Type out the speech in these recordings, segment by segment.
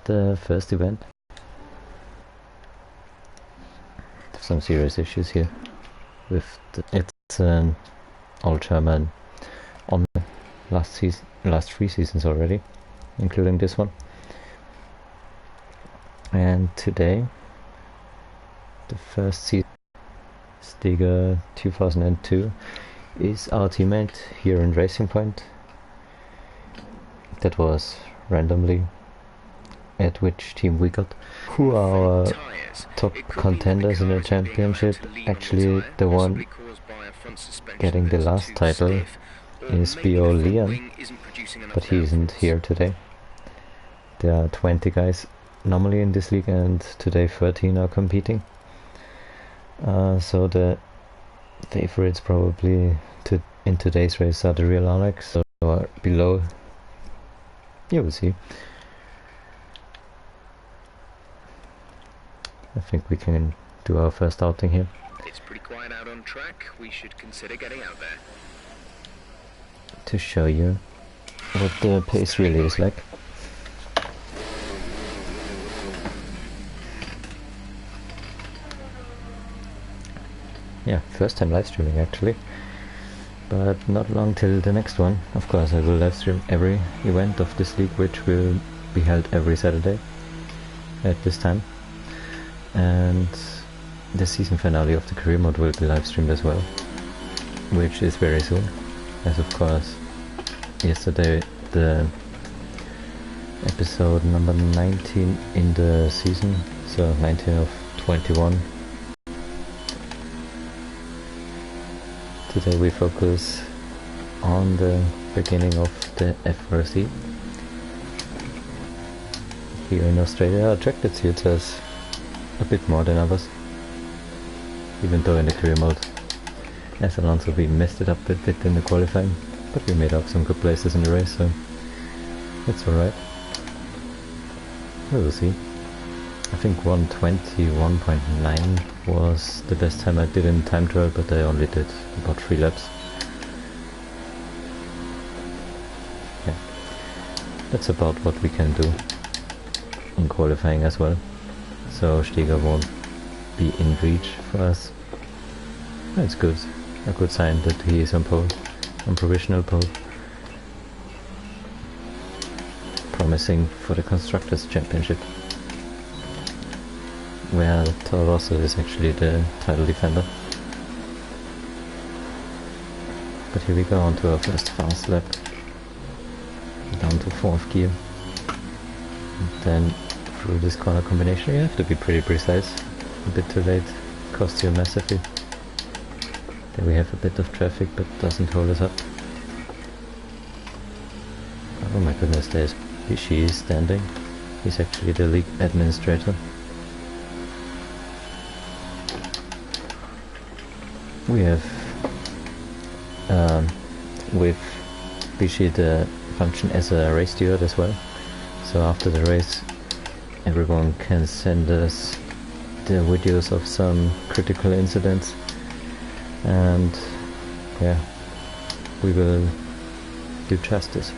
the first event. Some serious issues here with it's an all German on the last 3 seasons already, including this one. And today, the first season, Stiga 2002, is our teammate here in Racing Point. That was randomly at which team we got. Who are our top contenders in the championship? Actually, the one getting the last title is BO Leon, but he isn't here today. There are 20 guys normally in this league, and today 13 are competing. So the favorites probably in today's race are the real Alex, or below. You will see. I think we can do our first outing here. It's pretty quiet out on track. We should consider getting out there to show you what the pace really is like. Yeah, first time live streaming actually, but not long till the next one. Of course, I will live stream every event of this league, which will be held every Saturday at this time. And the season finale of the career mode will be live streamed as well, which is very soon. As of course, yesterday the episode number 19 in the season, so 19 of 21. Today we focus on the beginning of the FORC. Here in Australia, attracted suits us a bit more than others, even though in the career mode as Alonso we messed it up a bit in the qualifying, but we made up some good places in the race, so it's alright. We'll see. I think 1:21.9 was the best time I did in time trial, but I only did about 3 laps. Yeah, that's about what we can do in qualifying as well. So Stiga won't be in reach for us. That's good. A good sign that he is on pole, on provisional pole. Promising for the Constructors' Championship, where Toro Rosso is actually the title defender. But here we go on to our first fast lap. Down to 4th gear. And then through this corner combination you have to be pretty precise. A bit too late costs you massively. There we have a bit of traffic, but doesn't hold us up. Oh my goodness, there's Bishi standing. He's actually the league administrator. We have with Bishi the function as a race steward as well. So after the race everyone can send us the videos of some critical incidents, and yeah, we will do justice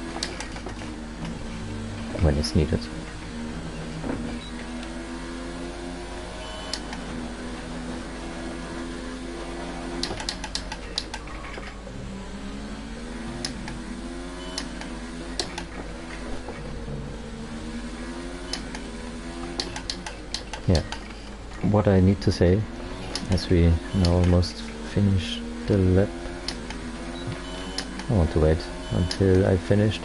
when it's needed. Yeah, what I need to say, as we now almost finish the lap, I want to wait until I finished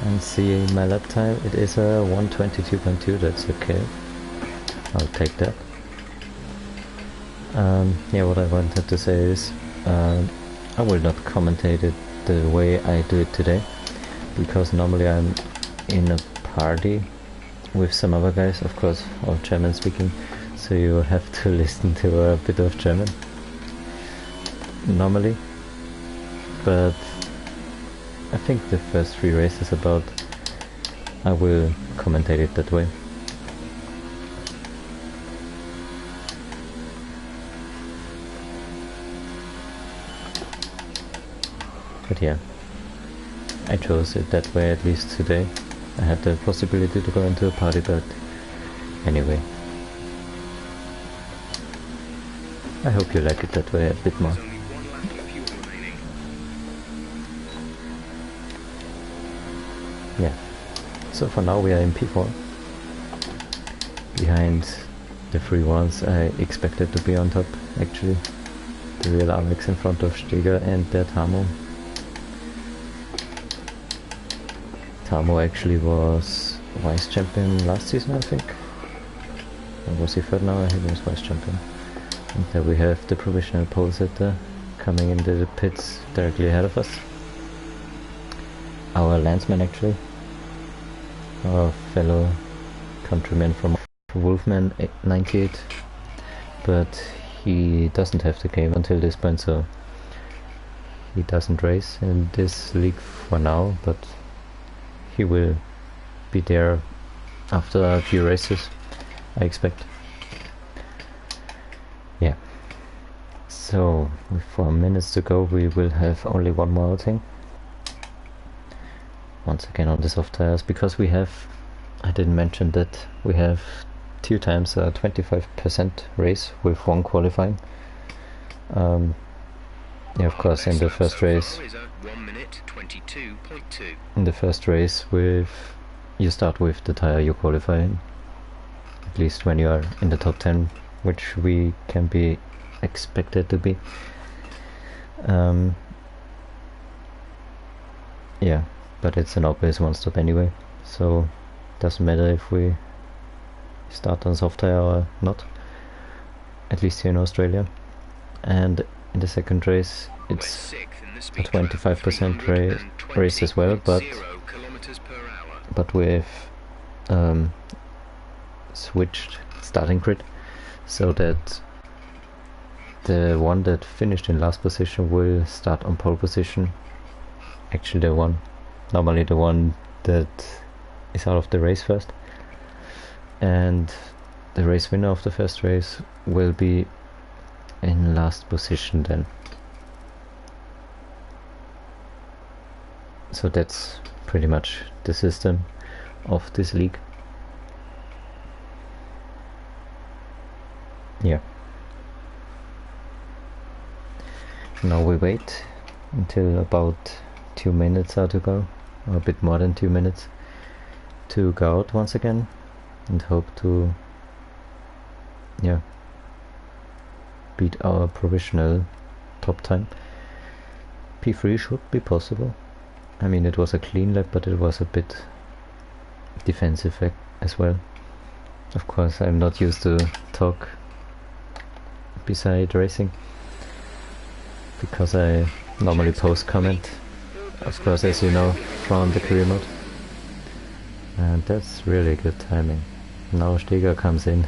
and see my lap time. It is a 1:22.2, that's okay, I'll take that. Yeah, what I wanted to say is, I will not commentate it the way I do it today, because normally I'm in a party with some other guys, of course, all German speaking, so you have to listen to a bit of German normally, but I think the first 3 races about I will commentate it that way. But yeah, I chose it that way at least today, I had the possibility to go into a party, but anyway. I hope you like it that way a bit more. There's only one lap of fuel remaining. Yeah. So for now we are in P4. Behind the three ones I expected to be on top, actually. The real Alex in front of Steger and their Tamo. Tamo actually was vice champion last season, I think. Or was he third now? He was vice champion. And there we have the provisional pole sitter coming into the pits directly ahead of us. Our landsman actually. Our fellow countryman from Wolfman 98. But he doesn't have the game until this point, so he doesn't race in this league for now, but he will be there after a few races, I expect. Yeah. So, with 4 minutes to go, we will have only one more outing. Once again on the soft tires, because we have, I didn't mention that we have 2 times a 25% race with 1 qualifying. Yeah, of course, in the first race. 1 minute 22.2. In the first race, you start with the tire you qualify in. At least when you are in the top 10, which we can be expected to be. Yeah, but it's an obvious one stop anyway, so doesn't matter if we start on soft tire or not, at least here in Australia. And in the second race it's a 25% race as well, but we've switched starting grid so that the one that finished in last position will start on pole position. Actually normally the one that is out of the race first, and the race winner of the first race will be in last position then. So that's pretty much the system of this league. Yeah. Now we wait until about 2 minutes are to go, or a bit more than 2 minutes, to go out once again and hope to, yeah, beat our provisional top time. P3 should be possible. I mean, it was a clean lap, but it was a bit defensive as well. Of course, I'm not used to talk beside racing, because I normally post comment, of course, as you know, from the career mode. And that's really good timing. Now Steger comes in,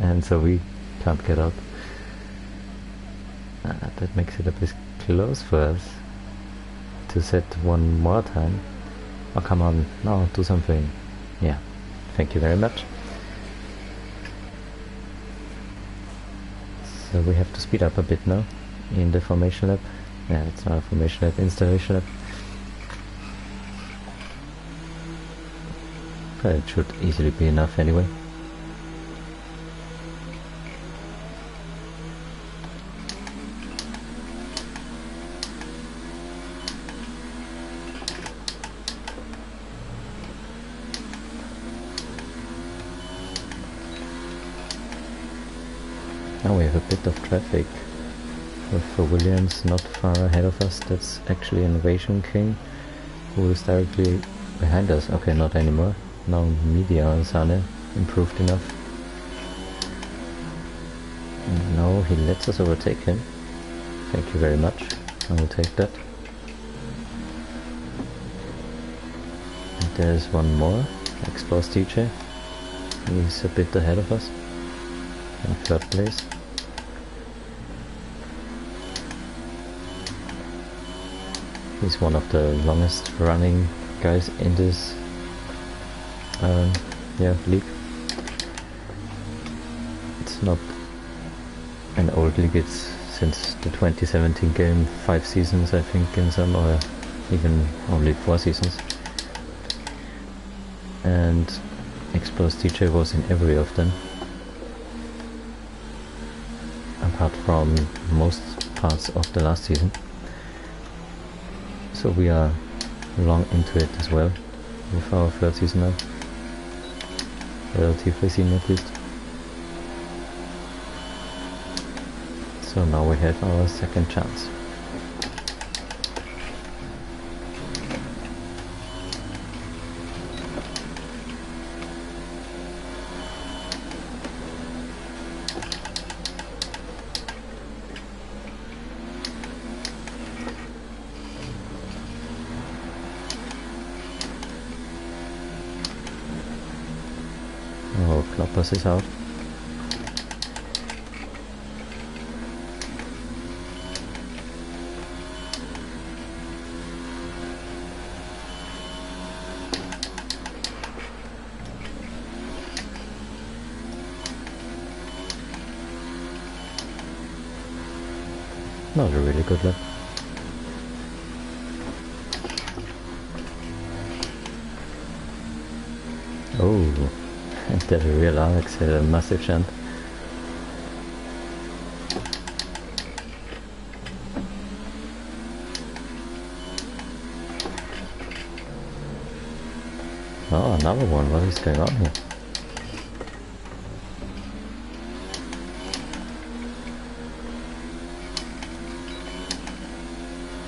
and so we can't get out. That makes it a bit close for us to set one more time. Oh, come on, now do something. Yeah, thank you very much. So we have to speed up a bit now in the formation lap. Yeah, it's not a formation lap, installation lap. But it should easily be enough anyway. Now we have a bit of traffic with Williams not far ahead of us. That's actually Innovation King, who is directly behind us. Okay, not anymore. Now Media and Sane improved enough. And now he lets us overtake him. Thank you very much. I will take that. And there's one more, X-Boss DJ. He's a bit ahead of us, in third place. He's one of the longest running guys in this league. It's not an old league, it's since the 2017 game, 5 seasons I think in some, or even only 4 seasons. and Exposed DJ was in every of them, apart from most parts of the last season. So we are long into it as well, with our third season now, relatively seen at least. So now we have our second chance. Oh, Kloppers is out. Not a really good lap. Oh, and that real Alex had a massive jump. Oh, another one. What is going on here?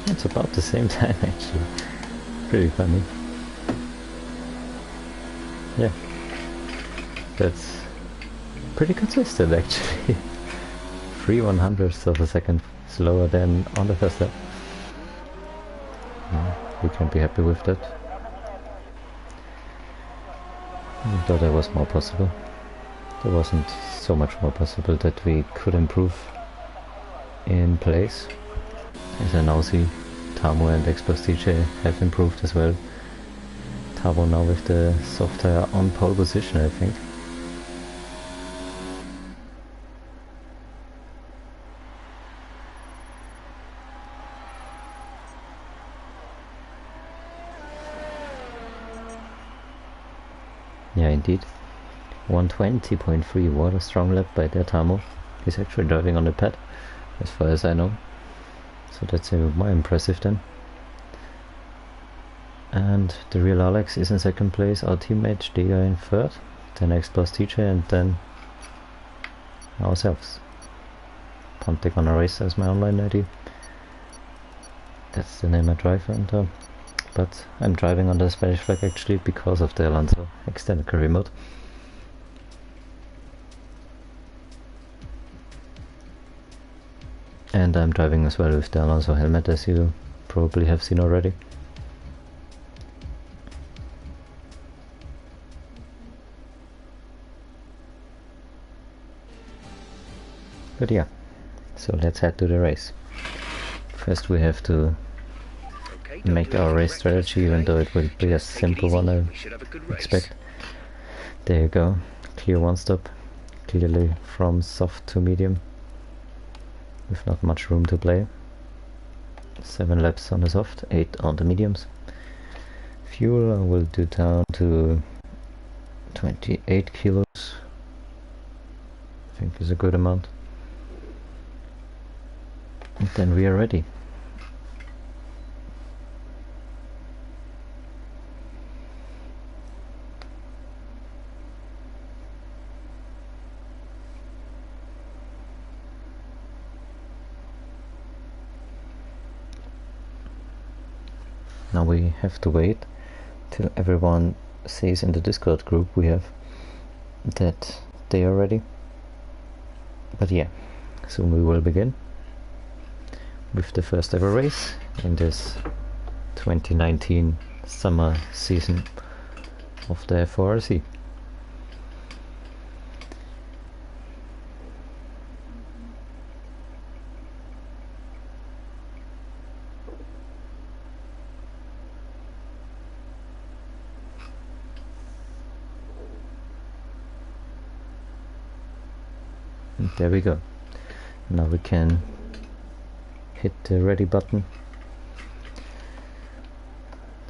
It's about the same time actually. Pretty funny. Yeah. That's pretty consistent actually. 3/100ths of a second slower than on the first lap. Yeah, we can be happy with that. Though there was more possible. There wasn't so much more possible that we could improve in place. As I now see, Tamo and Exposed DJ have improved as well. Tamo now with the soft tire on pole position, I think. Yeah, indeed. 120.3, what a strong lap by their Tamo. He's actually driving on the pad, as far as I know. So that's even more impressive then. And the real Alex is in second place, our teammate Dega in third, then Exposed DJ and then ourselves. Pontic on a race as my online ID. That's the name I drive under. But I'm driving under the Spanish flag actually because of the Alonso extended career mode. And I'm driving as well with the Alonso helmet, as you probably have seen already. But yeah, so let's head to the race. First we have to make our race strategy, even though it will be a simple one I expect. There you go, clear one stop, clearly from soft to medium, with not much room to play. 7 laps on the soft, 8 on the mediums. Fuel I will do down to 28 kilos, I think is a good amount. And then we are ready. Now we have to wait till everyone says in the Discord group we have that they are ready. But yeah, soon we will begin with the first ever race in this 2019 summer season of the FORC. And there we go. Now we can hit the ready button.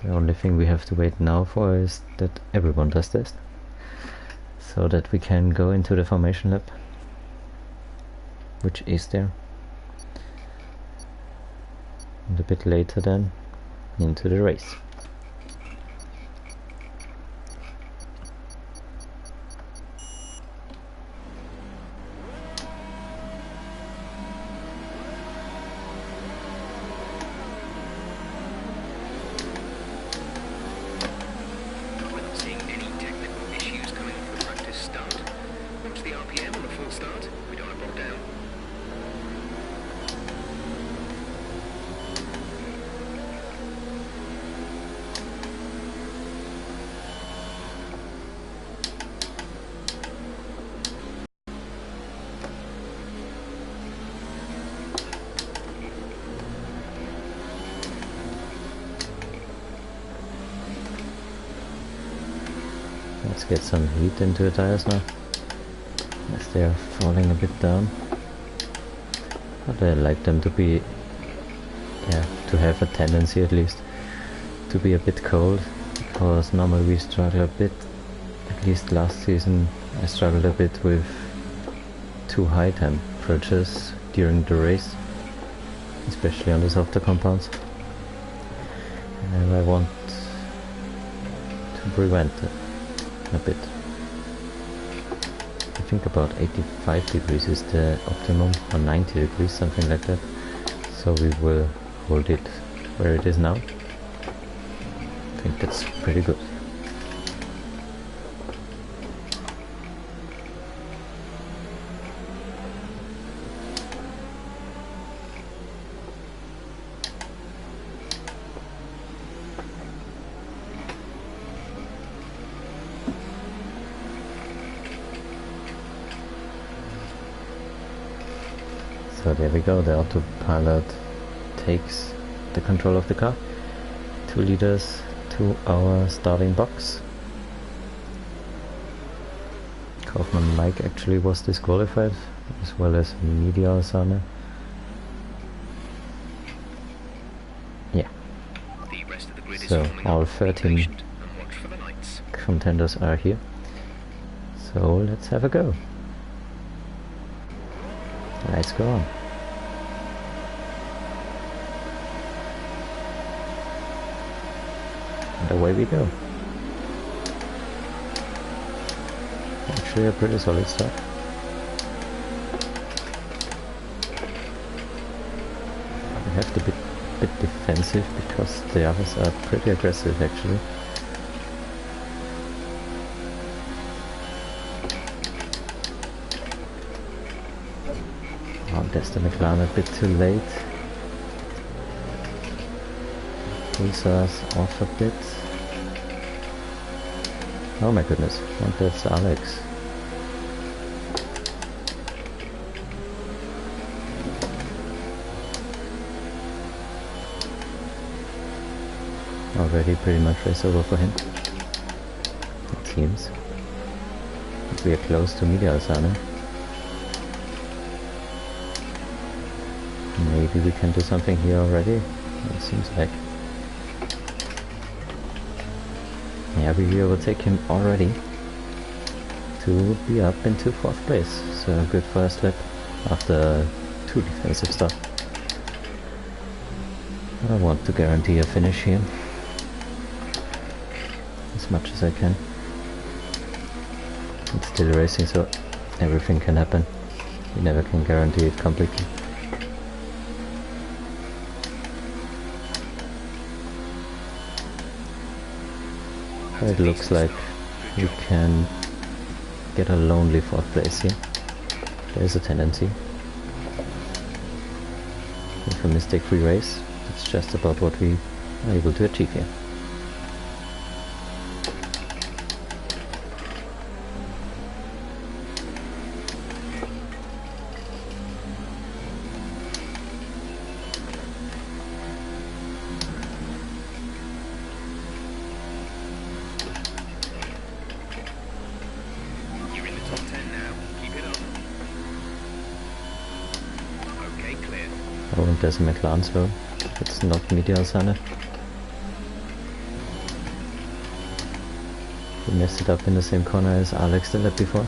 The only thing we have to wait now for is that everyone does this, so that we can go into the formation lab, which is there, and a bit later then into the race. Let's get some heat into the tires now, as they are falling a bit down. But I like them to be, to have a tendency at least to be a bit cold, because normally we struggle a bit, at least last season I struggled a bit with too high temperatures during the race, especially on the softer compounds, and I want to prevent it a bit. I think about 85 degrees is the optimum, or 90 degrees, something like that. So we will hold it where it is now. I think that's pretty good. So there we go, the autopilot takes the control of the car to lead us to our starting box. Kaufmann Mike actually was disqualified, as well as Media Sana. Yeah. So all 13 contenders are here. So let's have a go. Let's go on. And away we go. Actually a pretty solid start. We have to be a bit defensive because the others are pretty aggressive actually. There's the McLaren a bit too late. Pulls us off a bit. Oh my goodness, and that's Alex. Already pretty much race over for him, it seems. We are close to Media Alsana. Maybe we can do something here already, it seems like. Yeah, we will take him already to be up into 4th place. So good first lap after 2 defensive stuff. I want to guarantee a finish here as much as I can. It's still racing, so everything can happen. You never can guarantee it completely. It looks like we can get a lonely 4th place here. There's a tendency. With a mistake-free race, that's just about what we are able to achieve here. Oh, and there's a McLaren, so it's not Media Alsana. He messed it up in the same corner as Alex did it before.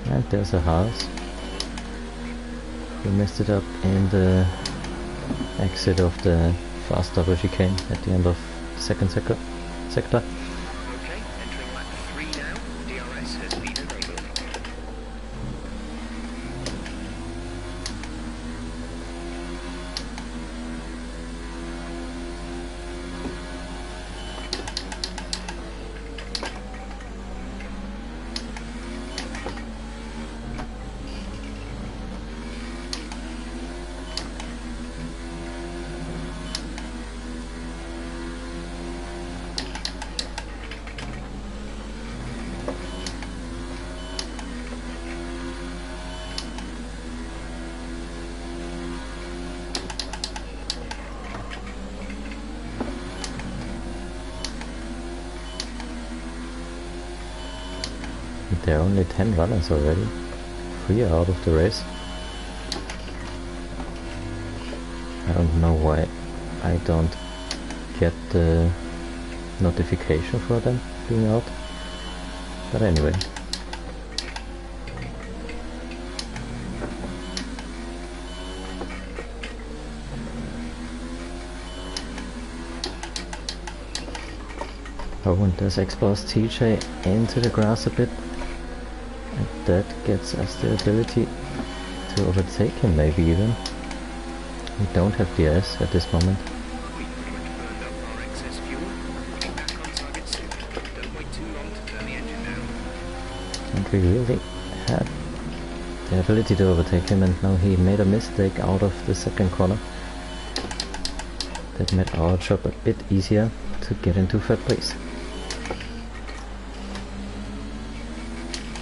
And there's a house. We messed it up in the exit of the fast double chicane at the end of the second sector. Okay, entering lap 3 now. DRS has been enabled. There are only 10 runners already. 3 are out of the race. I don't know why I don't get the notification for them being out. But anyway. Oh, and there's Explorers TJ into the grass a bit. And that gets us the ability to overtake him, maybe even. We don't have the AUS at this moment. We pretty much burned up our excess fuel. We'll be back on target soon. Don't wait too long to turn the engine down. And we really had the ability to overtake him, and now he made a mistake out of the second corner. That made our job a bit easier to get into third place.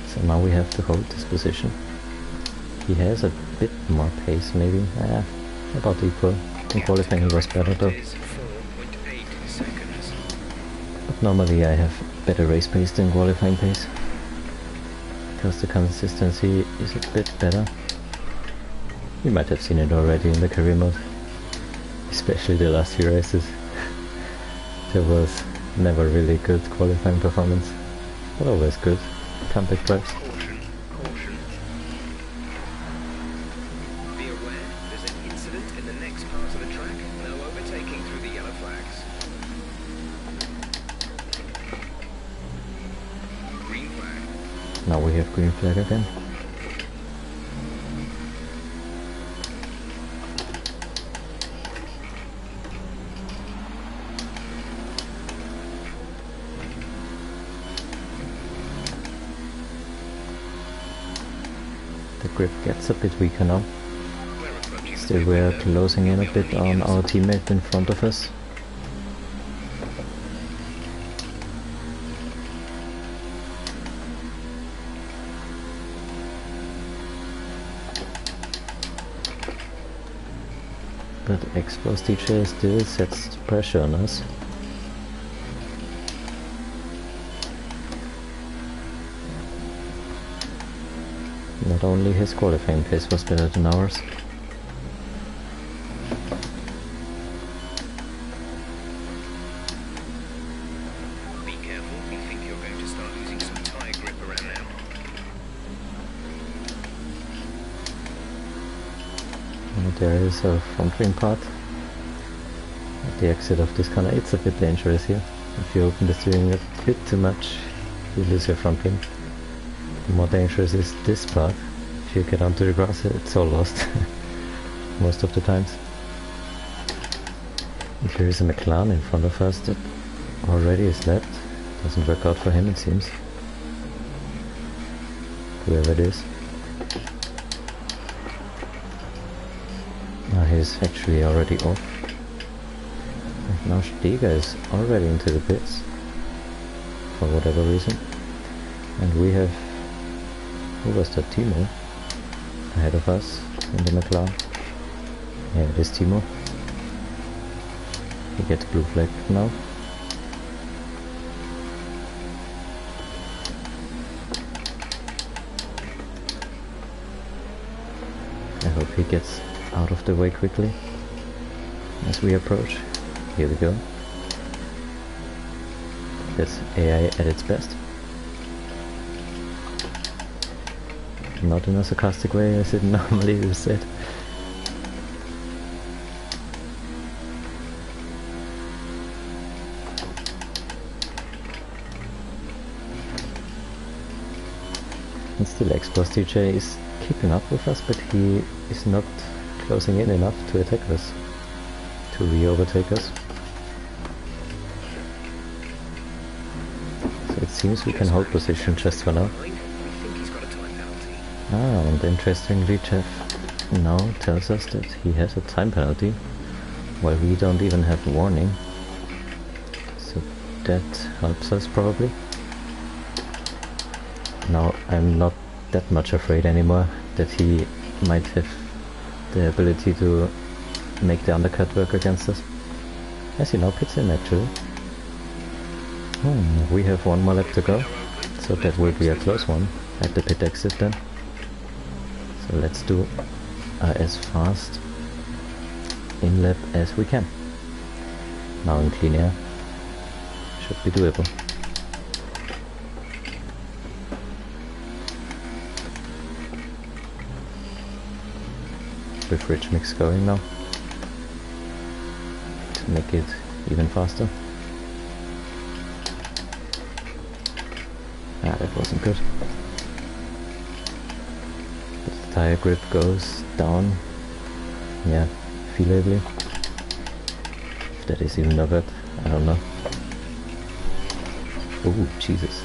So now we have to hold this position. He has a bit more pace maybe, about equal. In qualifying he was better though. Is 4.8 seconds. But normally I have better race pace than qualifying pace. Because the consistency is a bit better. You might have seen it already in the career mode. Especially the last few races. There was never really good qualifying performance. But always good. Comeback drives. Caution, caution. Be aware, there's an incident in the next part of the track. No overtaking through the yellow flags. Green flag. Now we have green flag again. The grip gets a bit weaker now. We're approaching Still the we're window. closing in a bit on our teammate in front of us. But Explorers DJ still sets pressure on us. Not only his qualifying pace was better than ours. Be careful, we think you're going to start losing some tire grip around now. And there is a front wing part at the exit of this corner. It's a bit dangerous here. If you open the steering a bit too much, you lose your front wing. The more dangerous is this part. If you get onto the grass, it's all lost. Most of the times. And here is a McLaren in front of us that already is left. Doesn't work out for him, it seems. Whoever it is. Now he's actually already off. And now Stiga is already into the pits. For whatever reason. And we have Who was that? Timo? Ahead of us in the McLaren. Yeah, it is Timo. He gets blue flag now. I hope he gets out of the way quickly as we approach. Here we go. That's AI at its best. Not in a sarcastic way as it normally is said. And still X-Boss DJ is keeping up with us, but he is not closing in enough to attack us, to re-overtake us. So it seems we can hold position just for now. Ah, and interestingly Jeff now tells us that he has a time penalty, while we don't even have warning. So that helps us probably. Now I'm not that much afraid anymore that he might have the ability to make the undercut work against us. As he now pits in actually. We have one more lap to go, so that will be a close one at the pit exit then. So let's do as fast in lap as we can. Now in clean air. Should be doable. With rich mix going now to make it even faster. Ah, that wasn't good. But the tire grip goes down, yeah, feelably. If that is even a bit, I don't know. Oh, Jesus.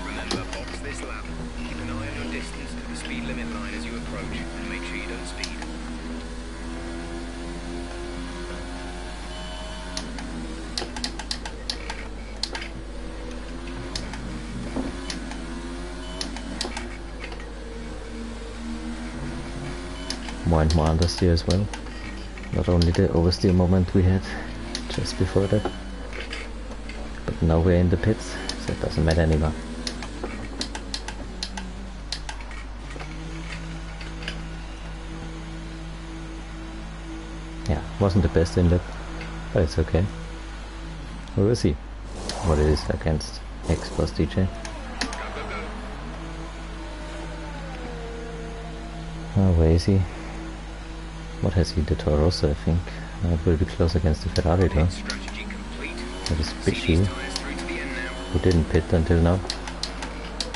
Remember, box this lap. Keep an eye on your distance to the speed limit line as you approach, and make sure you don't speed. More and more understeer as well. Not only the oversteer moment we had just before that, but now we're in the pits, so it doesn't matter anymore. Yeah, wasn't the best inlet, but it's okay. We will see what it is against X-Boss DJ. Oh, where is he? What has he? The Torossa, I think. It will be close against the Ferrari though. That is Bishy, who didn't pit until now.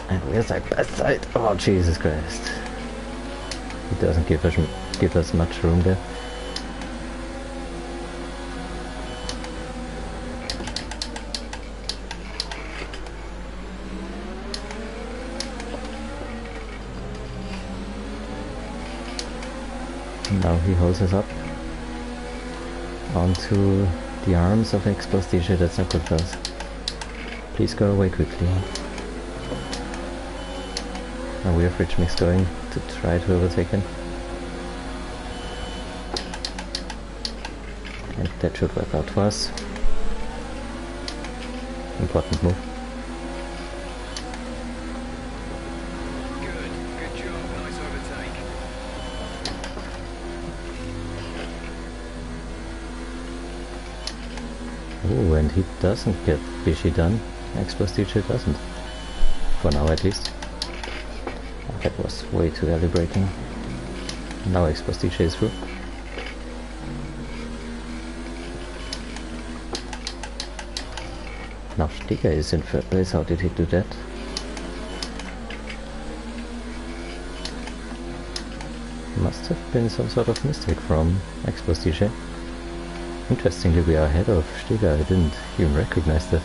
And we're side by side. Oh, Jesus Christ. He doesn't give us much room there. Now he holds us up onto the arms of X-Boss DJ. That's not good for us. Please go away quickly. Now we have Rich Mix going to try to overtake him. And that should work out for us. Important move. Good job, nice overtake. Oh, and he doesn't get Bishy done. X-Boss DJ doesn't. For now at least. That was way too early braking. Now X-Boss DJ is through. Now Sticker is in third place. How did he do that? Must have been some sort of mistake from X-Boss DJ. Interestingly, we are ahead of Sticker. I didn't even recognize that.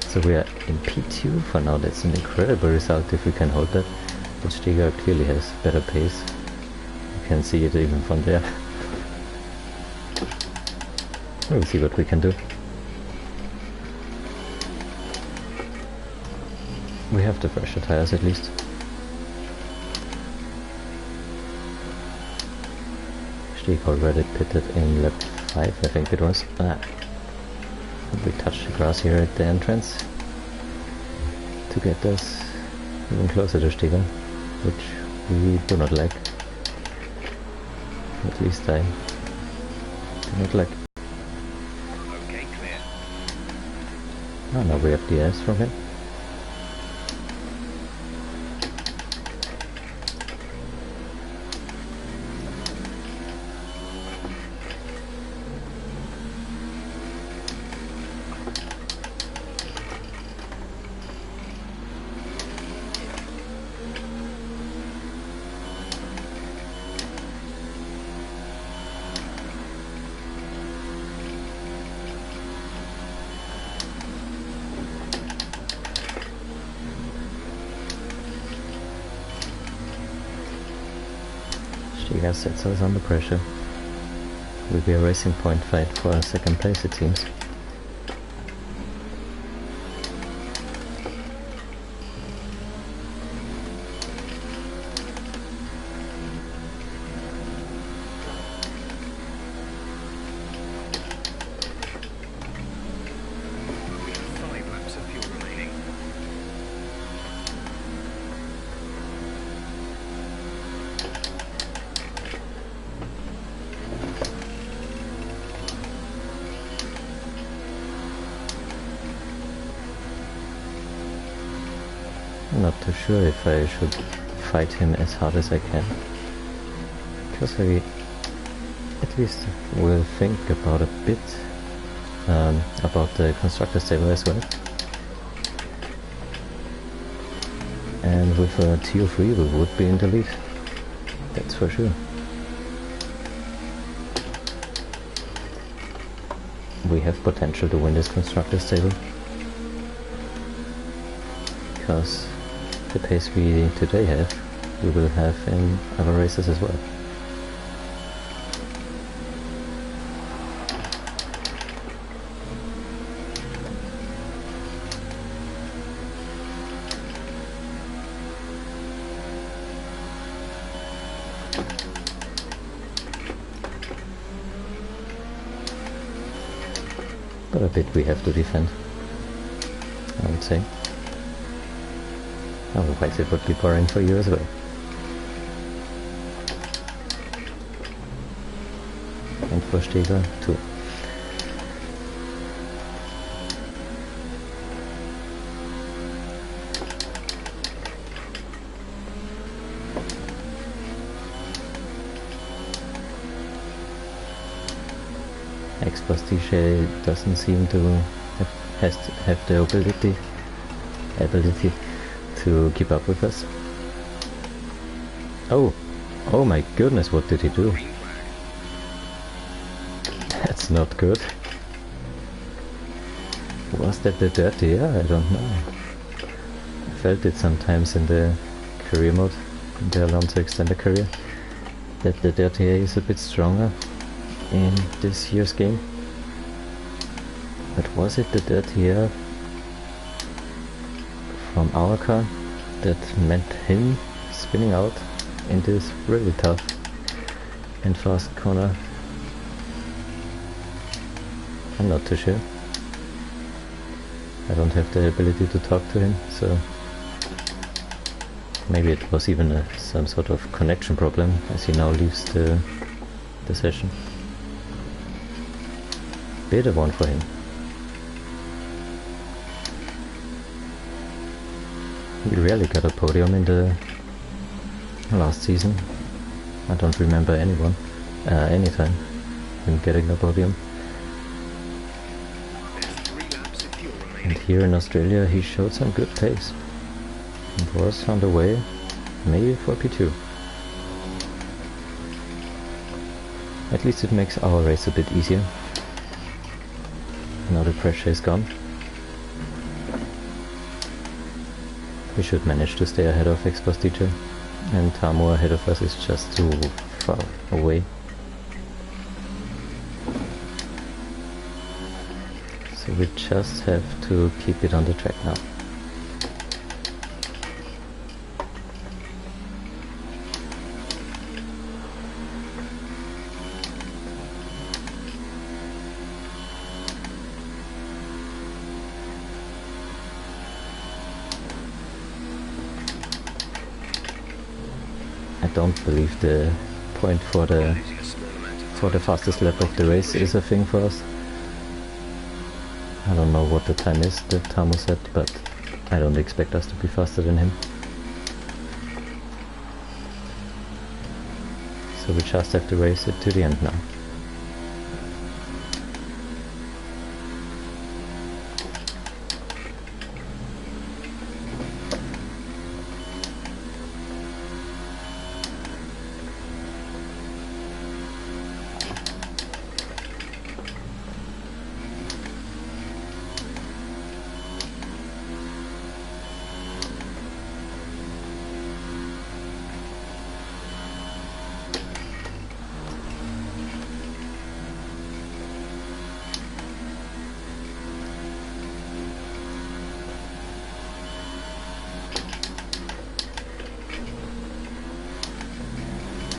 So we are in P2 for now. That's an incredible result if we can hold that. But Sticker clearly has better pace. You can see it even from there. We'll see what we can do. We have the fresher tires at least. Stieg already pitted in lap 5, I think it was. We touched the grass here at the entrance to get us even closer to Stieg, which we do not like. At least I do not like. Okay, clear. Oh, now we have the AUS from him. Stieg sets us under pressure. Will be a racing point fight for second place, it seems. We have 5 laps of fuel remaining. I'm not too sure if I should fight him as hard as I can, because I at least will think about a bit about the constructor's table as well. And with a TO3 we would be in the lead, that's for sure. We have potential to win this constructor's table, because the pace we today have, we will have in other races as well. But a bit we have to defend, I would say. Otherwise it would be boring for you as well. And for Stieg too. Expostige doesn't seem to have the ability to keep up with us. Oh my goodness, what did he do? Green flag. That's not good. Was that the dirty air? I don't know. I felt it sometimes in the career mode, in the Alonso extended career, that the dirty air is a bit stronger in this year's game. But was it the dirty air from our car that meant him spinning out in this really tough and fast corner? I'm not too sure. I don't have the ability to talk to him, so maybe it was even some sort of connection problem as he now leaves the session. Better one for him. He rarely got a podium in the last season. I don't remember anytime him getting a podium. There's 3 laps of fuel And remaining. here in Australia he showed some good pace. It was on the way, maybe for P2. At least it makes our race a bit easier. Now the pressure is gone. We should manage to stay ahead of Expostige, and Tamu ahead of us is just too far away. So we just have to keep it on the track now. don't believe the point for the Losing a small amount of time. fastest lap of the race is a thing for us. I don't know what the time is that Tamo said, but I don't expect us to be faster than him. So we just have to race it to the end now.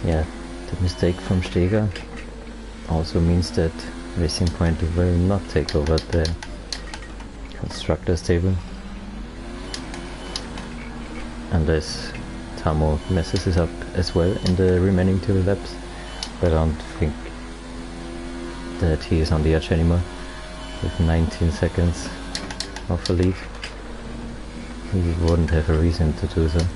Yeah, the mistake from Steger also means that Racing Point will not take over the constructors table unless Tamo messes it up as well in the remaining 2 laps. But I don't think that he is on the edge anymore. With 19 seconds of a lead, he wouldn't have a reason to do so.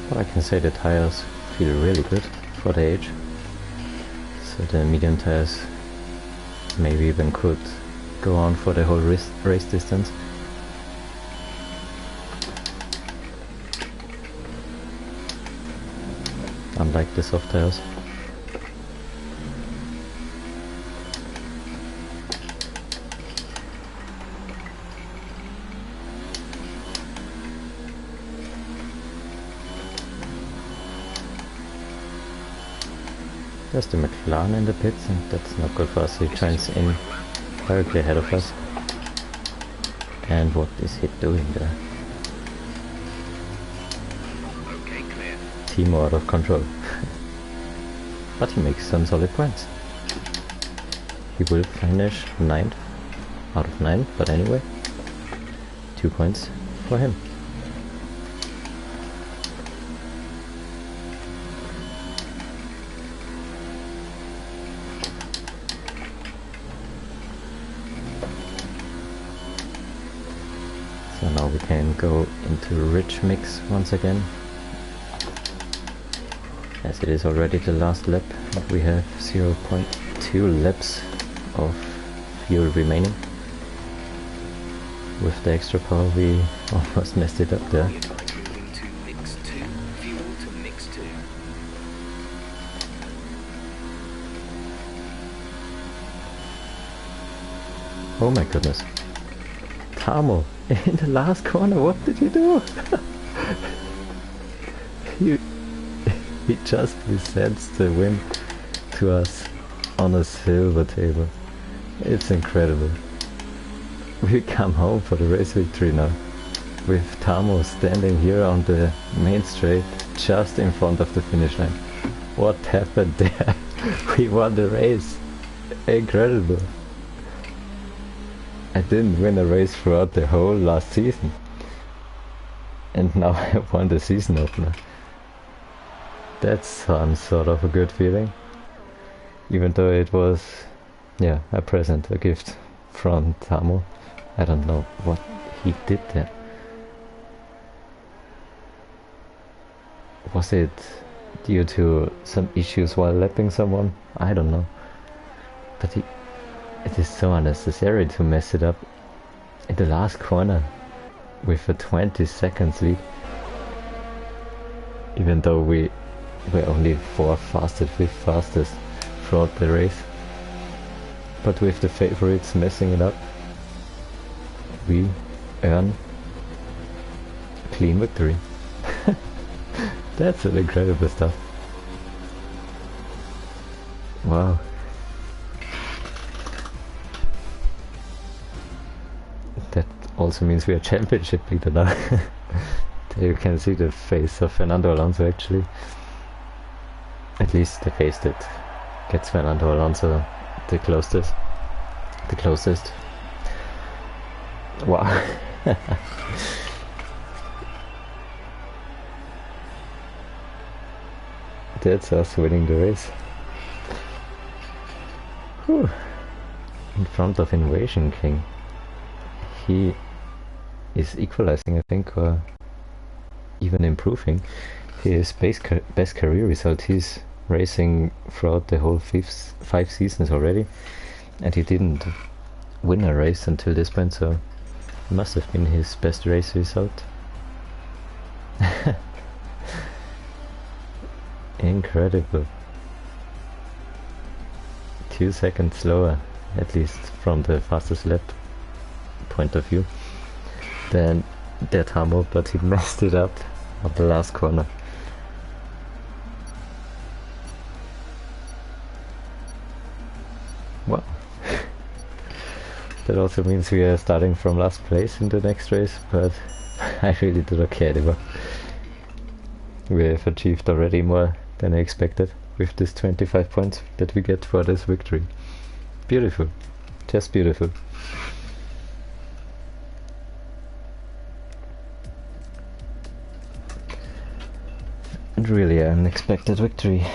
But I can say the tires feel really good for the age. So the medium tires maybe even could go on for the whole race distance. Unlike the soft tires. There's the McLaren in the pits, and that's not good for us. He joins in directly ahead of us. And what is he doing there? Okay, clear. Timo out of control. But he makes some solid points. He will finish 9th out of 9, but anyway, 2 points for him. So now we can go into rich mix once again. As it is already the last lap, we have 0.2 laps of fuel remaining. With the extra power we almost messed it up there. Moving to mix 2. Fuel to mix 2. Oh my goodness. Tamo, in the last corner, what did you do? He just presents the win to us on a silver table. It's incredible. We come home for the race victory now, with Tamo standing here on the main straight just in front of the finish line. What happened there? We won the race. Incredible. I didn't win a race throughout the whole last season, and now I won the season opener. That's some sort of a good feeling, even though it was, yeah, a present, a gift from Tamo. I don't know what he did there. Was it due to some issues while lapping someone? I don't know, but it is so unnecessary to mess it up in the last corner with a 20 seconds lead. Even though we were only 4th fastest, 5th fastest throughout the race. But with the favorites messing it up, we earn a clean victory. That's an incredible stuff. Wow. That also means we are championship leader now. There you can see the face of Fernando Alonso actually. At least the face that gets Fernando Alonso the closest. Wow. That's us winning the race. Whew. In front of Invasion King. He is equalizing, I think, or even improving his best career result. He's racing throughout the whole 5 seasons already, and he didn't win a race until this point, so it must have been his best race result. Incredible. 2 seconds slower, at least from the fastest lap point of view, than that Hamo, but he messed it up at the last corner. Wow. That also means we are starting from last place in the next race, but I really do not care anymore. We have achieved already more than I expected with this 25 points that we get for this victory. Beautiful. Just beautiful. And really an unexpected victory.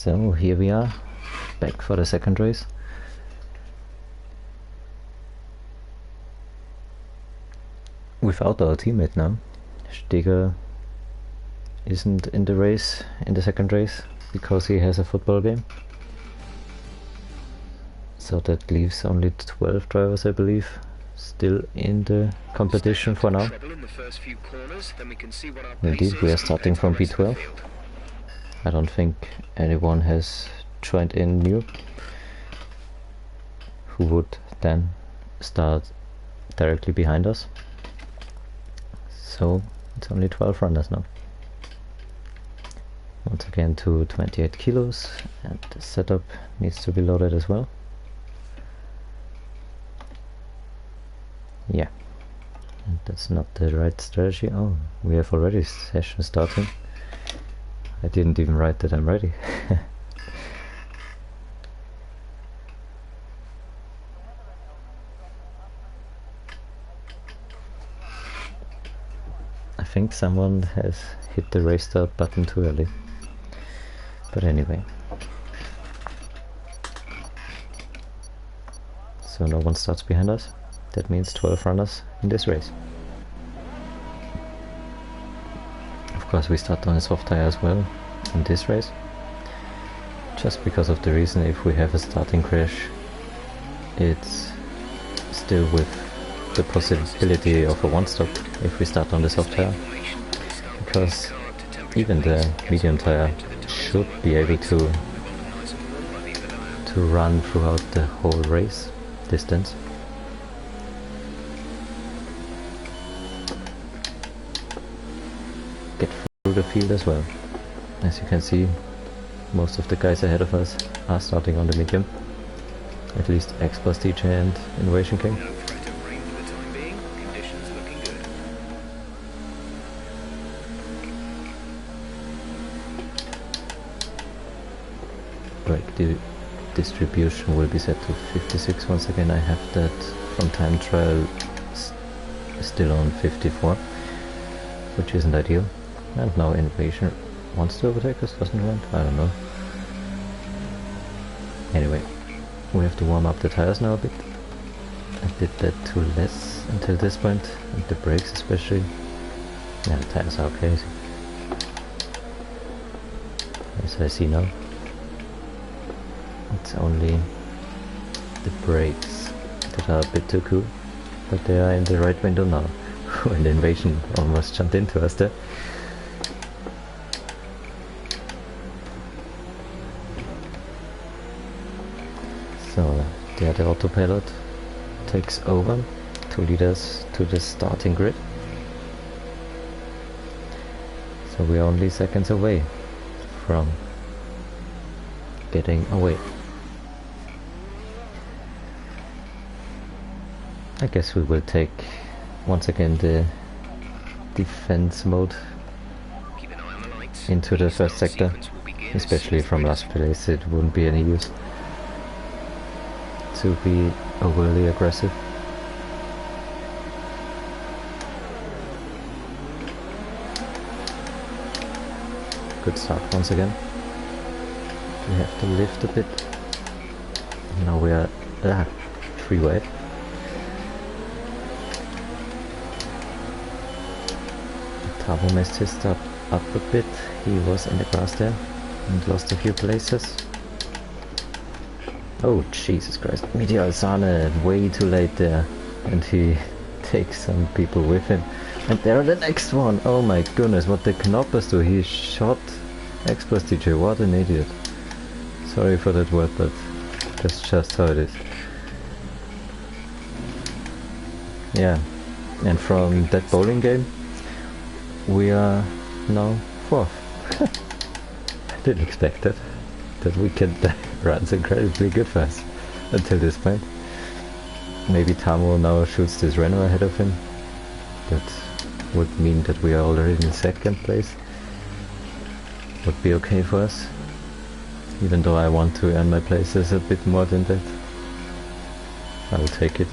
So here we are, back for the second race. Without our teammate now. Steger isn't in the race, in the second race, because he has a football game. So that leaves only 12 drivers, I believe, still in the competition for now. Indeed, we are starting from P12. I don't think anyone has joined in new who would then start directly behind us. So it's only 12 runners now. Once again to 28 kilos, and the setup needs to be loaded as well. Yeah, and that's not the right strategy. Oh, we have already session starting. I didn't even write that I'm ready. I think someone has hit the race start button too early. But anyway. So no one starts behind us. That means 12 runners in this race. Of course we start on a soft tire as well in this race. Just because of the reason, if we have a starting crash, it's still with the possibility of a one-stop if we start on the soft tire. Because even the medium tire should be able to run throughout the whole race distance. Get through the field as well. As you can see, most of the guys ahead of us are starting on the medium. At least X plus DJ and Innovation King. Brake distribution will be set to 56 once again. I have that from time trial still on 54, which isn't ideal. And now Innovation wants to overtake us, doesn't want? I don't know. Anyway, we have to warm up the tires now a bit. I did that too less until this point, and the brakes especially. Yeah, the tires are okay, as I see now. It's only the brakes that are a bit too cool, but they are in the right window now. When the Invasion almost jumped into us there. So the other autopilot takes over to lead us to the starting grid. So we are only seconds away from getting away. I guess we will take once again the defense mode into the first sector, especially from last place. It wouldn't be any use to be overly aggressive. Good start once again. We have to lift a bit. Now we are free wide. Tavo messed his start up a bit. He was in the grass there and lost a few places. Oh Jesus Christ, Meteor Sahne way too late there, and he takes some people with him. And there the next one! Oh my goodness, what the knoppers do! He shot X plus DJ, what an idiot. Sorry for that word, but that's just how it is. Yeah, and from that bowling game, we are now 4th. I didn't expect that weekend runs incredibly good for us until this point. Maybe Tamo now shoots this Renault ahead of him. That would mean that we are already in 2nd place. Would be okay for us. Even though I want to earn my places a bit more than that. I will take it.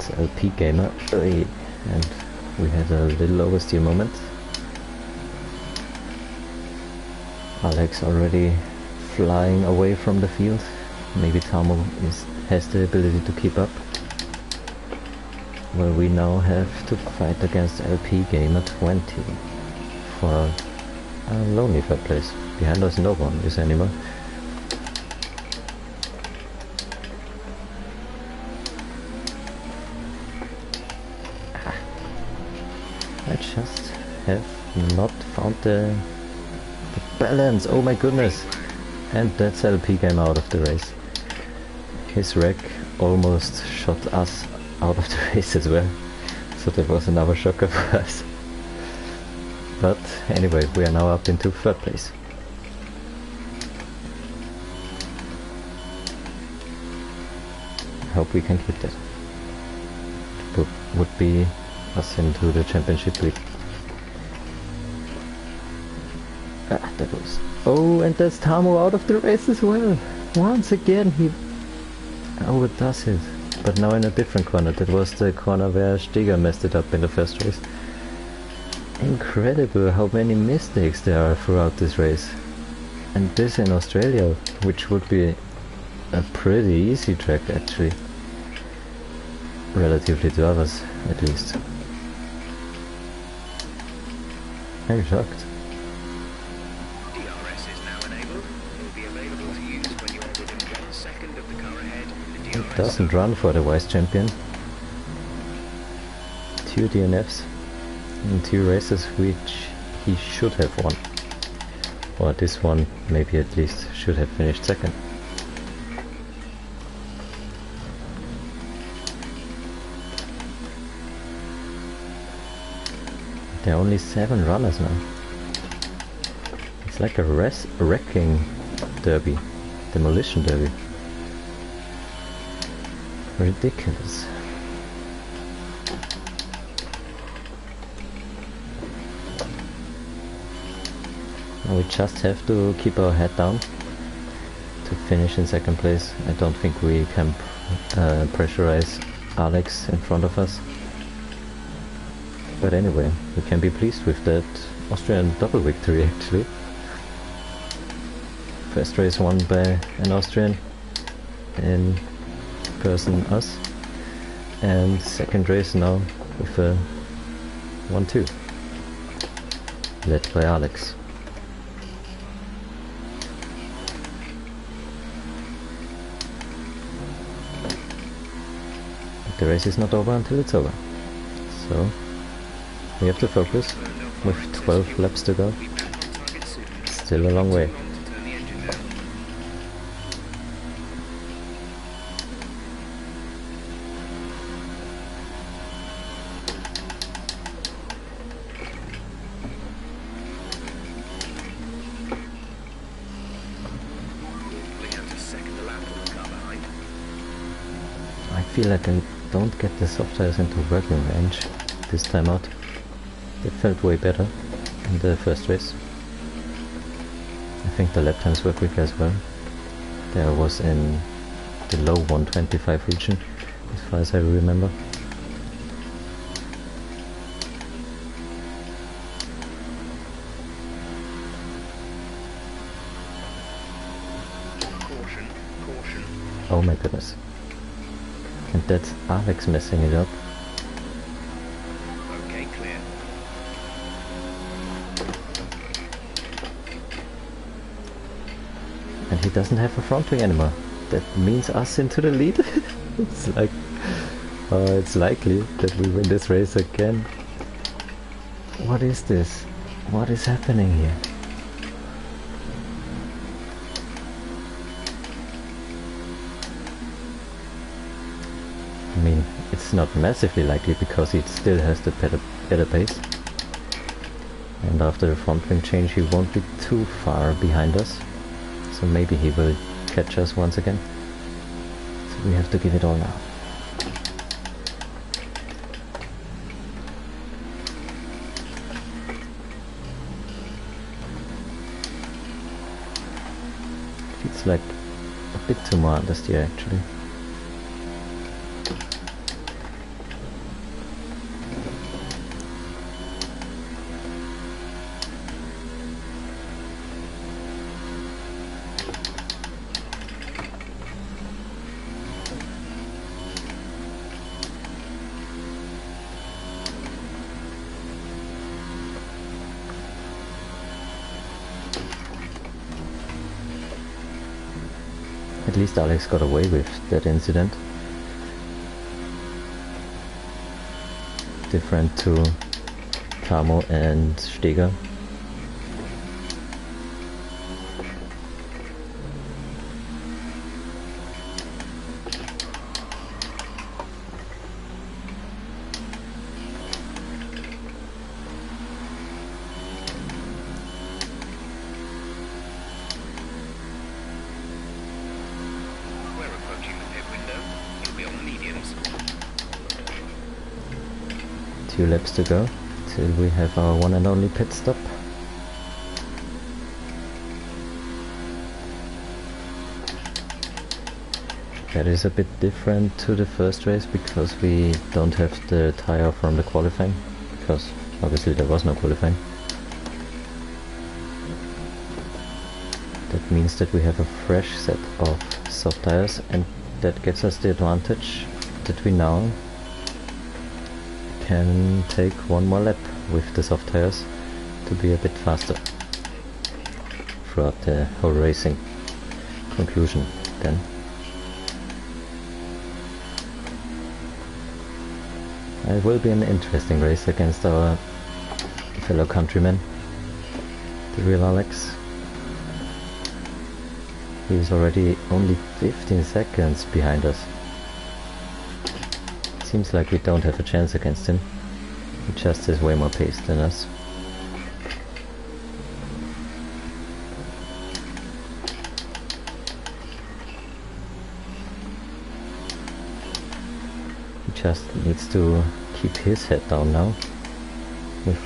That's LP Gamer. Oi. And we had a little oversteer moment. Alex already flying away from the field. Maybe Tamo has the ability to keep up. Well, we now have to fight against LP Gamer 20 for a lonely third place. Behind us no one is anymore. I just have not found the balance. Oh my goodness. And that's LP Gamer out of the race. His wreck almost shot us out of the race as well. So that was another shocker for us. But anyway, we are now up into third place. Hope we can keep that. Would be us into the championship league. Ah, that was... Oh, and that's Tamo out of the race as well. Once again he overdoes it. But now in a different corner. That was the corner where Steger messed it up in the first race. Incredible how many mistakes there are throughout this race. And this in Australia, which would be a pretty easy track actually. Relatively to others, at least. I'm shocked. DRS is now enabled. It will be available to use when you are within 1 second of the car ahead. The It DRS doesn't run for the vice champion. 2 DNFs in 2 races which he should have won. Or this one maybe at least should have finished second. There are only 7 runners now. It's like a wrecking derby. Demolition derby. Ridiculous. Now we just have to keep our head down to finish in second place. I don't think we can pressurize Alex in front of us. But anyway, we can be pleased with that Austrian double victory actually. First race won by an Austrian, in person us, and second race now with a 1-2, led by Alex. But the race is not over until it's over, so we have to focus with 12 laps to go. Still a long way. I feel like I don't get the soft tires into working range this time out. It felt way better in the first race. I think the lap times were quicker as well. There was in the low 125 region, as far as I remember. Caution, caution. Oh my goodness. And that's Alex messing it up. Okay, clear. And he doesn't have a front wing anymore. That means us into the lead. It's like... it's likely that we win this race again. What is this? What is happening here? I mean, it's not massively likely because he still has the better pace. And after the front wing change he won't be too far behind us. So maybe he will catch us once again. So we have to give it all now. Feels like a bit too more understeer actually. At least Alex got away with that incident. Different to Camo and Steger. Two laps to go till we have our one and only pit stop. That is a bit different to the first race because we don't have the tire from the qualifying, because obviously there was no qualifying. That means that we have a fresh set of soft tires, and that gives us the advantage that we now can take one more lap with the soft tires to be a bit faster throughout the whole racing conclusion then. It will be an interesting race against our fellow countryman, the real Alex. He is already only 15 seconds behind us. Seems like we don't have a chance against him. He just has way more pace than us. He just needs to keep his head down now. With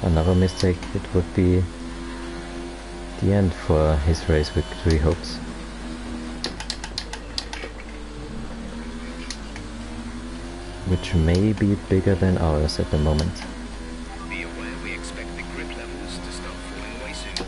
another mistake, it would be the end for his race victory hopes. Which may be bigger than ours at the moment. Be aware we expect the grip levels to start falling away soon.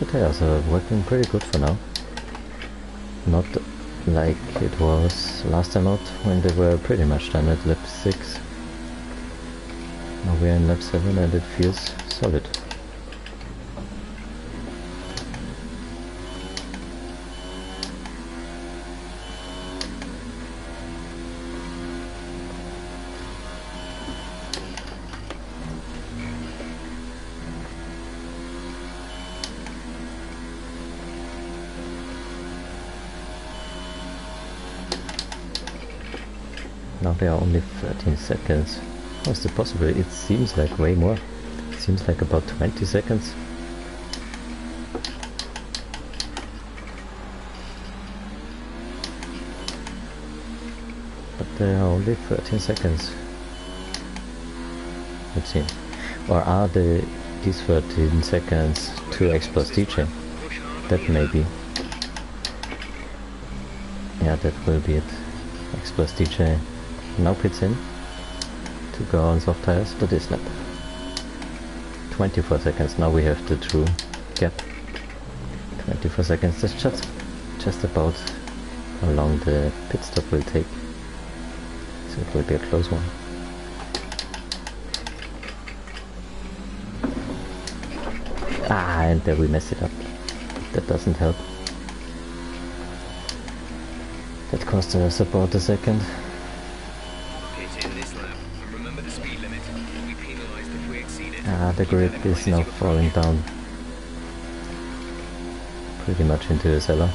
The tires are working pretty good for now. Not like it was last time out when they were pretty much done at lap 6. Now we're in lap 7 and it feels solid. Now there are only 13 seconds. How is it possible? It seems like way more. It seems like about 20 seconds. But there are only 13 seconds. It seems. Or are these 13 seconds 2x plus DJ? That may be. Yeah, that will be it. X plus DJ now pits in to go on soft tires to this lap. 24 seconds, now we have the true gap. 24 seconds, that's just about how long the pit stop will take. So it will be a close one. Ah, and there we mess it up. That doesn't help. That cost us about a second. Ah, the grip is now falling down pretty much into the cellar.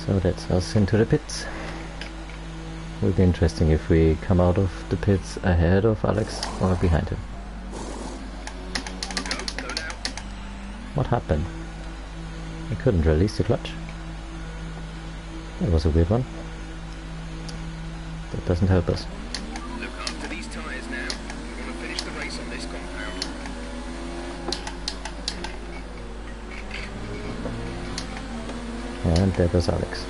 So that's us into the pits. Will be interesting if we come out of the pits ahead of Alex or behind him. What happened? I couldn't release the clutch. That was a weird one. That doesn't help us. Look after these tires now. We want to finish the there goes Alex.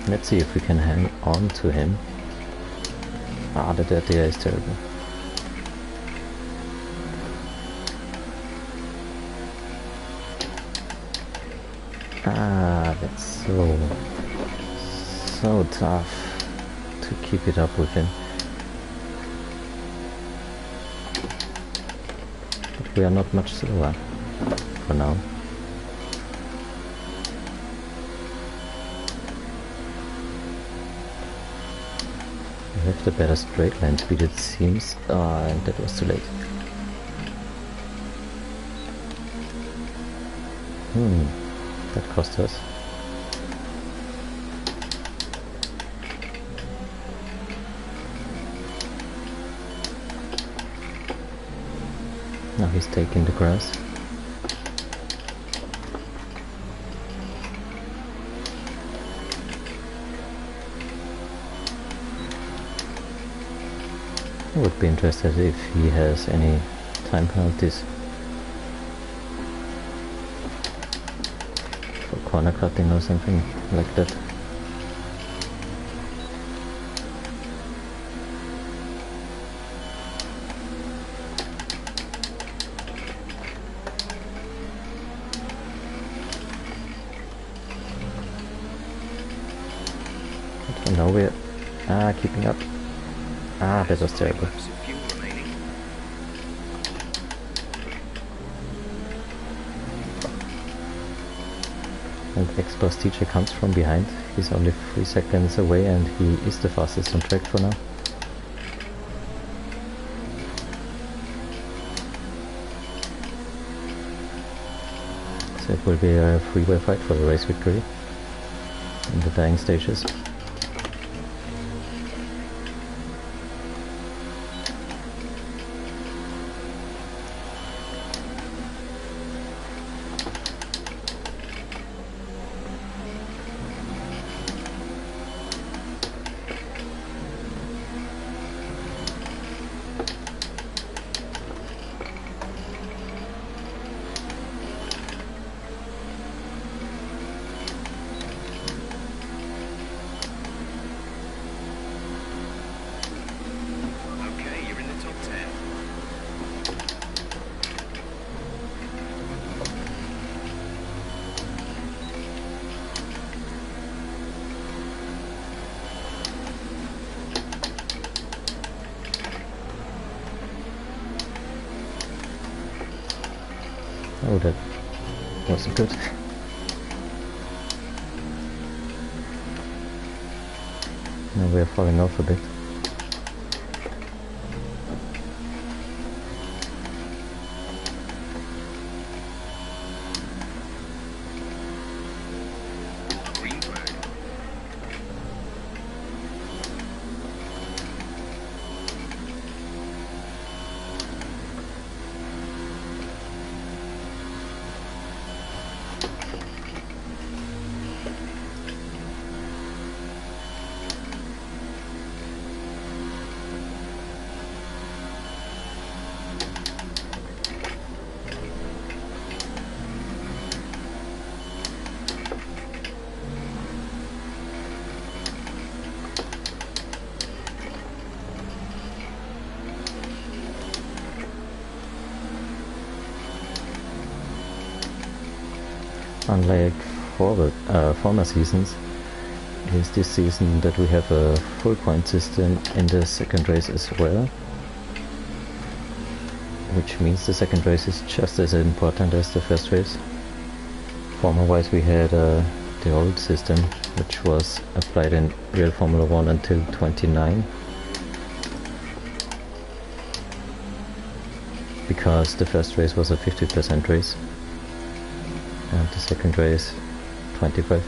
Let's see if we can hang on to him. Ah, the dead air is terrible. Ah, that's so tough to keep it up with him. But we are not much slower for now. We have the better straight line speed, it seems. Ah, and that was too late. That cost us. Now he's taking the grass. I would be interested if he has any time penalties for corner cutting or something like that. But now we're keeping up. Ah, that was terrible. Laps of fuel remaining. And ex-boss teacher comes from behind. He's only 3 seconds away and he is the fastest on track for now. So it will be a three-way fight for the race victory in the dying stages. Okay, you're in the top 10. Oh, that wasn't good. Now we are falling off a bit. Green flag. Unlike former seasons, it is this season that we have a full point system in the second race as well, which means the second race is just as important as the first race. Former-wise we had the old system, which was applied in real Formula 1 until 29, because the first race was a 50% race and the second race 25.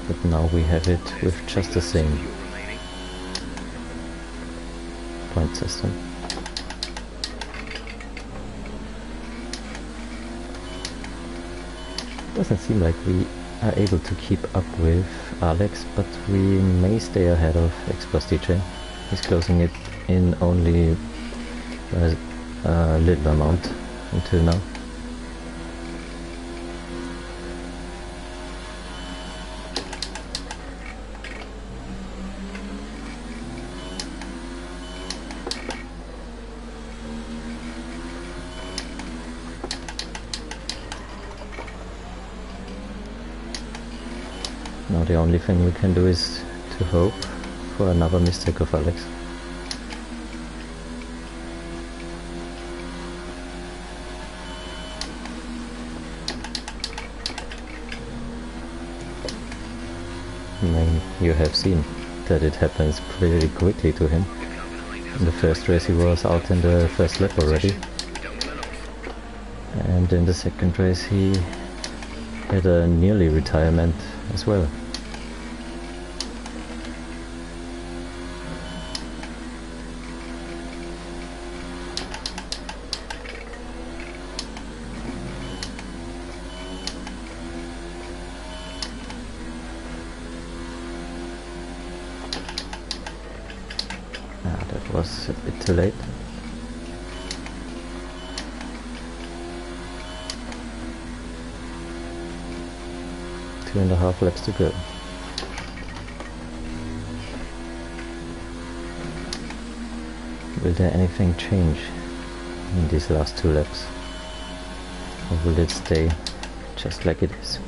But now we have it with just the same Fuel remaining. point system. Doesn't seem like we are able to keep up with Alex, but we may stay ahead of X-Plus DJ. He's closing it in only a little amount until now. Now the only thing we can do is to hope for another mistake of Alex. I mean, you have seen that it happens pretty quickly to him. In the first race he was out in the first lap already. And in the second race he had a nearly retirement as well. That was a bit too late. Two and a half laps to go. Will there anything change in these last two laps? Or will it stay just like it is?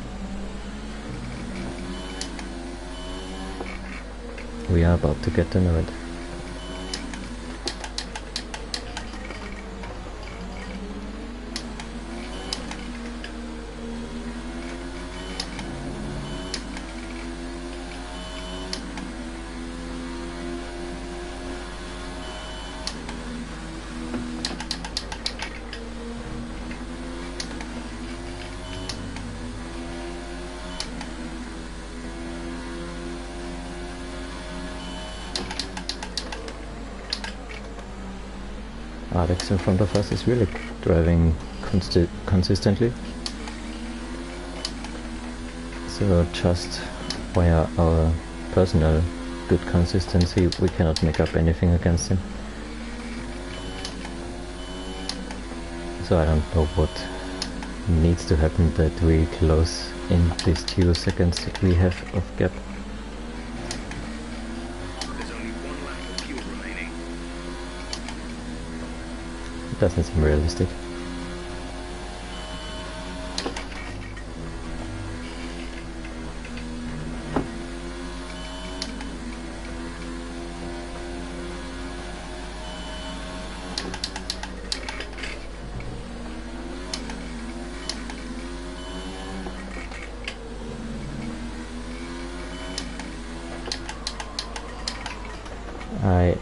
We are about to get to know it. Alex in front of us is really driving consistently. So just via our personal good consistency we cannot make up anything against him. So I don't know what needs to happen that we close in these 2 seconds that we have of gap. Doesn't seem realistic. I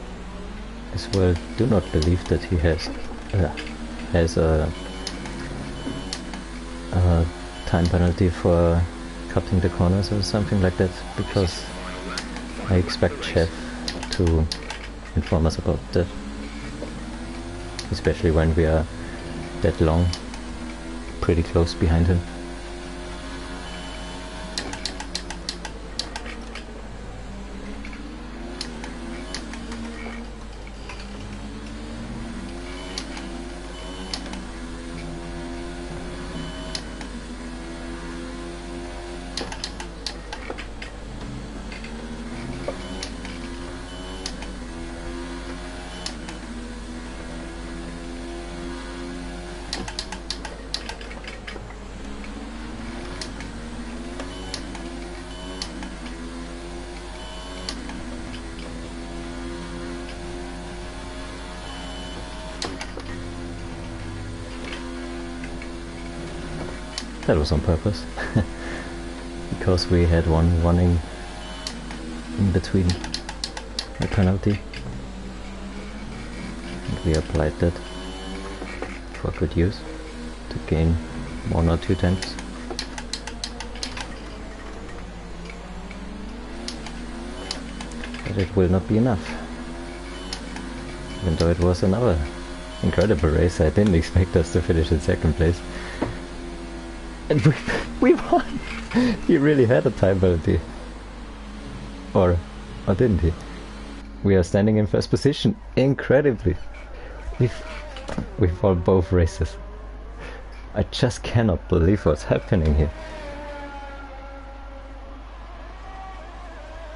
as well do not believe that he has a time penalty for cutting the corners or something like that, because I expect Chef to inform us about that, especially when we are that long, pretty close behind him. That was on purpose, because we had one running in between a penalty, and we applied that for good use to gain 1 or 2 tenths. But it will not be enough. Even though it was another incredible race, I didn't expect us to finish in second place. And we won! He really had a time penalty. Or didn't he? We are standing in first position. Incredibly. We fall both races. I just cannot believe what's happening here.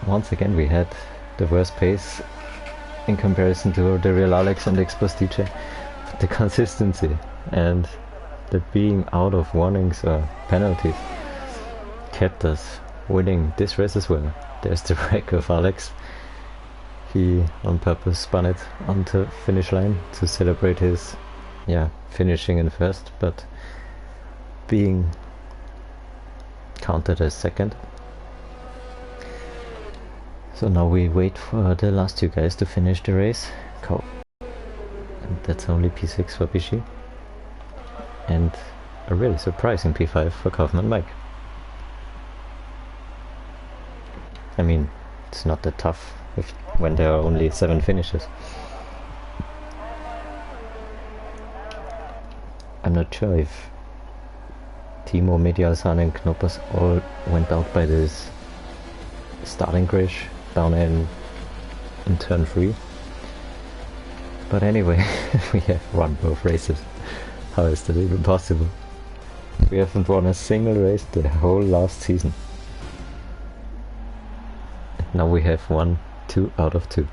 Once again we had the worst pace in comparison to the real Alex and Exposed DJ. But the consistency and the being out of warnings or penalties kept us winning this race as well. There's the wreck of Alex. He on purpose spun it onto finish line to celebrate his finishing in first, but being counted as second. So now we wait for the last two guys to finish the race. And that's only P6 for Bishi. And a really surprising P5 for Kaufman Mike. I mean, it's not that tough when there are only 7 finishes. I'm not sure if Timo, Medial, San and Knoppers all went out by this starting crash down in turn 3. But anyway, we have won both races. How is that even possible? We haven't won a single race the whole last season. Now we have won 2 out of 2.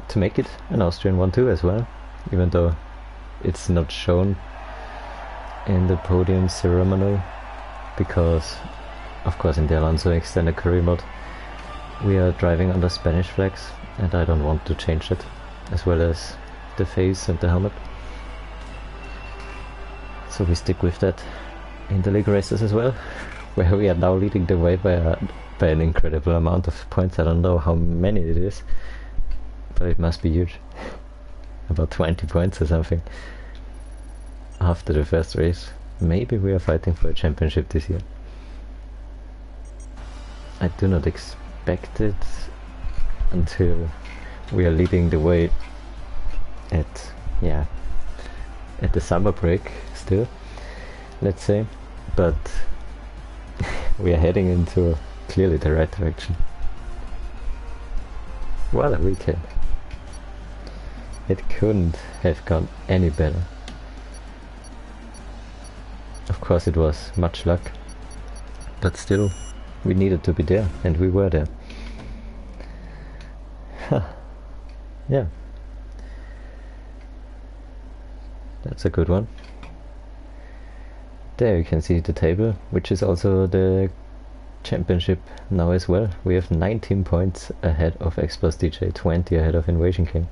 To make it an Austrian 1-2 as well, even though it's not shown in the podium ceremony, because of course in the Alonso extended career mode we are driving under Spanish flags and I don't want to change it, as well as the face and the helmet. So we stick with that in the league races as well, where we are now leading the way by an incredible amount of points. I don't know how many it is, but it must be huge. About 20 points or something after the first race. Maybe we are fighting for a championship this year. I do not expect it until we are leading the way at the summer break still, let's say, but we are heading into clearly the right direction. What a weekend. It couldn't have gone any better. Of course it was much luck, but still we needed to be there, and we were there. Yeah, that's a good one. There you can see the table, which is also the championship now as well. We have 19 points ahead of Exposed DJ, 20 ahead of Invasion King,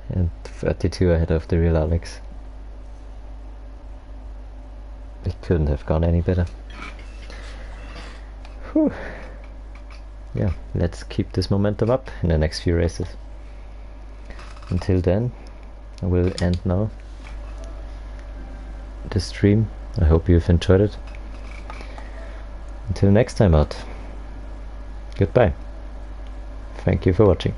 and 32 ahead of the real Alex. It couldn't have gone any better. Whew. Yeah, let's keep this momentum up in the next few races. Until then, I will end now the stream. I hope you've enjoyed it. Until next time out, goodbye. Thank you for watching.